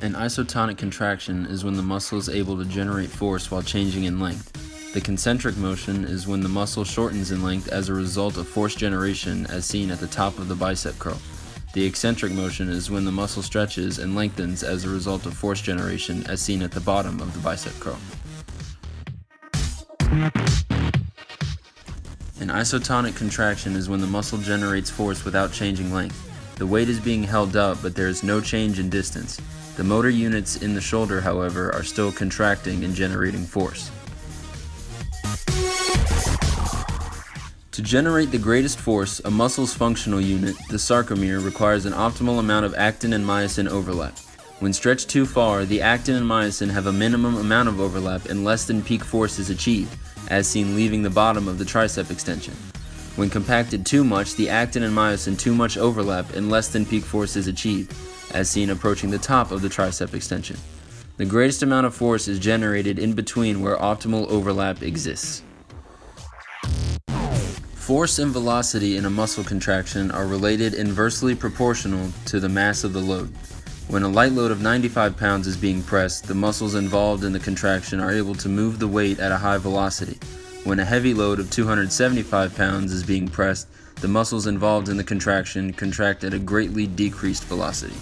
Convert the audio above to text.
An isotonic contraction is when the muscle is able to generate force while changing in length. The concentric motion is when the muscle shortens in length as a result of force generation, as seen at the top of the bicep curl. The eccentric motion is when the muscle stretches and lengthens as a result of force generation, as seen at the bottom of the bicep curl. An isotonic contraction is when the muscle generates force without changing length. The weight is being held up, but there is no change in distance. The motor units in the shoulder, however, are still contracting and generating force. To generate the greatest force, a muscle's functional unit, the sarcomere, requires an optimal amount of actin and myosin overlap. When stretched too far, the actin and myosin have a minimum amount of overlap and less than peak force is achieved, as seen leaving the bottom of the tricep extension. When compacted too much, the actin and myosin too much overlap and less than peak force is achieved, as seen approaching the top of the tricep extension. The greatest amount of force is generated in between where optimal overlap exists. Force and velocity in a muscle contraction are related inversely proportional to the mass of the load. When a light load of 95 pounds is being pressed, the muscles involved in the contraction are able to move the weight at a high velocity. When a heavy load of 275 pounds is being pressed, the muscles involved in the contraction contract at a greatly decreased velocity.